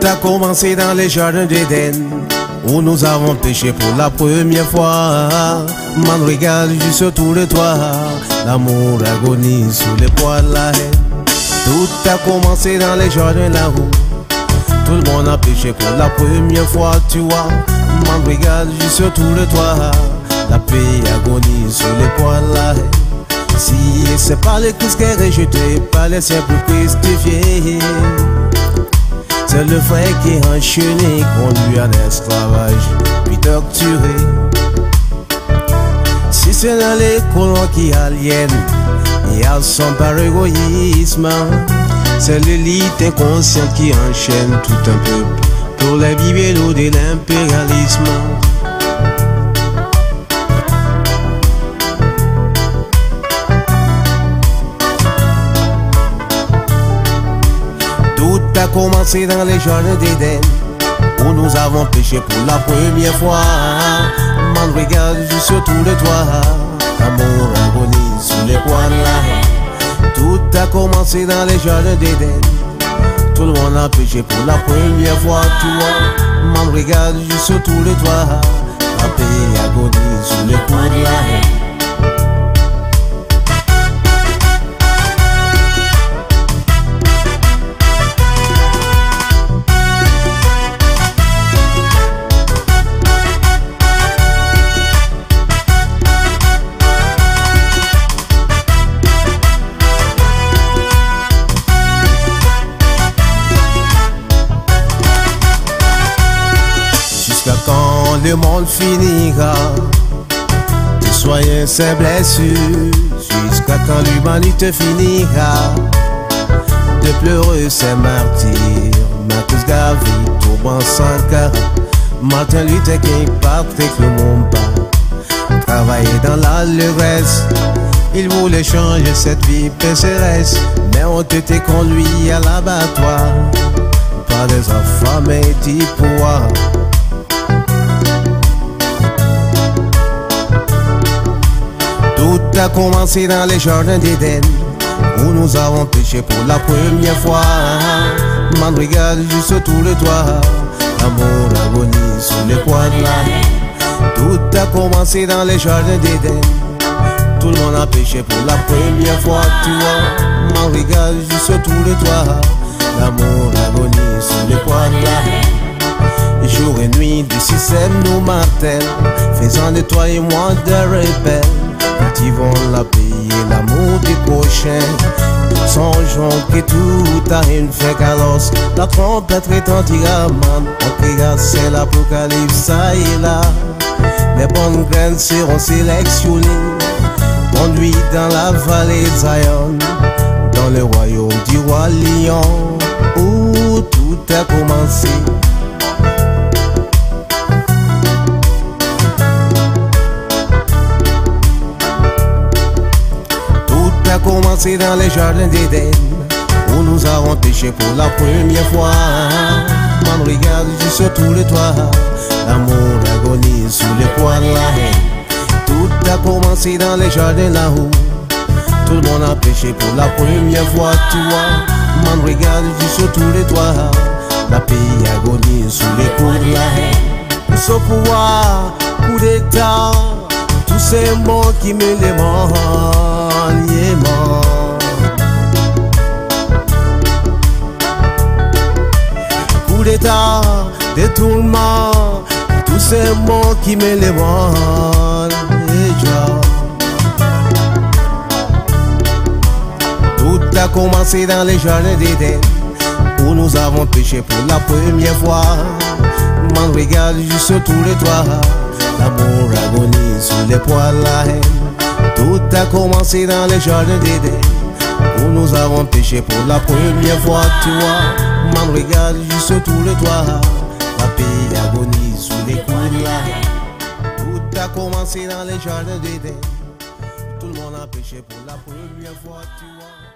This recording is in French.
a commencé dans les jardins d'Éden, où nous avons péché pour la première fois. Man regarde juste tout le toit, l'amour agonise sous les poids de la haine. Tout a commencé dans les jardins là-haut, tout le monde a péché pour la première fois, tu vois. Man regarde juste tout le toit, la paix agonise sous les poids de la haine. Si c'est pas le Christ qui est rejeté, pas les simples crucifiés, c'est le frère qui est enchaîné, conduit en esclavage, puis torturé. Si c'est dans les colons qui aliènent et à son par égoïsme, c'est l'élite inconsciente qui enchaîne tout un peuple pour les bibelots de l'impérialisme. Tout a commencé dans les jardins d'Éden, où nous avons péché pour la première fois. Man regarde juste tout le toit, l'amour agonise sous les poids de la haine. Tout a commencé dans les jardins d'Éden, tout le monde a péché pour la première fois, tu vois. Man regarde juste tout le toit, la paix agonise sous les poids de la haine. Quand le monde finira de soigner ses blessures, jusqu'à quand l'humanité finira de pleurer ses martyrs. Marcus Garvey, Thomas Sankara, Martin Luther King, Patrick Lumumba travaillaient dans l'allégresse. Ils voulaient changer cette vie pécheresse, mais ont été conduits à l'abattoir par des affamés du pouvoir. Tout a commencé dans les jardins d'Éden, où nous avons péché pour la première fois. Man regarde juste tout le toit, l'amour agonise sous les poids de la haine. Tout a commencé dans les jardins d'Éden, tout le monde a péché pour la première fois, tu vois. Man regarde juste tout le toit, l'amour agonise sous les poids de la haine. Jour et nuit du système nous martèle, faisant de toi et moi des rebelles. Cultivons la paix et l'amour du prochain. Songeons que tout a une fin carrosse. La trompette retentira, man. On criera, c'est l'apocalypse, ça et là. Les bonnes graines seront sélectionnées, conduites dans la vallée de Zion, dans le royaume du roi lion, où tout a commencé. Commencé dans les jardins d'Éden, où nous avons péché pour la première fois. Man regarde juste tout le toit, l'amour agonise sous les poids de la haine. Tout a commencé dans les jardins là-haut, tout le monde a péché pour la première fois, tu vois. Man regarde juste tout le toit, la paix agonise sous les coups de la haine. Ce pouvoir, coup d'état, tous ces mots qui me les mordent. Coup d'état, détournement, tous ces mots qui me les vendent. Tout a commencé dans les jardins d'Éden, où nous avons péché pour la première fois. Man regarde juste tout le toit, l'amour agonise sous les poids de la haine. Tout a commencé dans les jardins d'Éden, où nous avons péché pour la première fois, tu vois. Man regarde juste tout le toit, la paix agonise sous les coups de la haine. Tout a commencé dans les jardins d'Éden, tout le monde a péché pour la première fois, tu vois.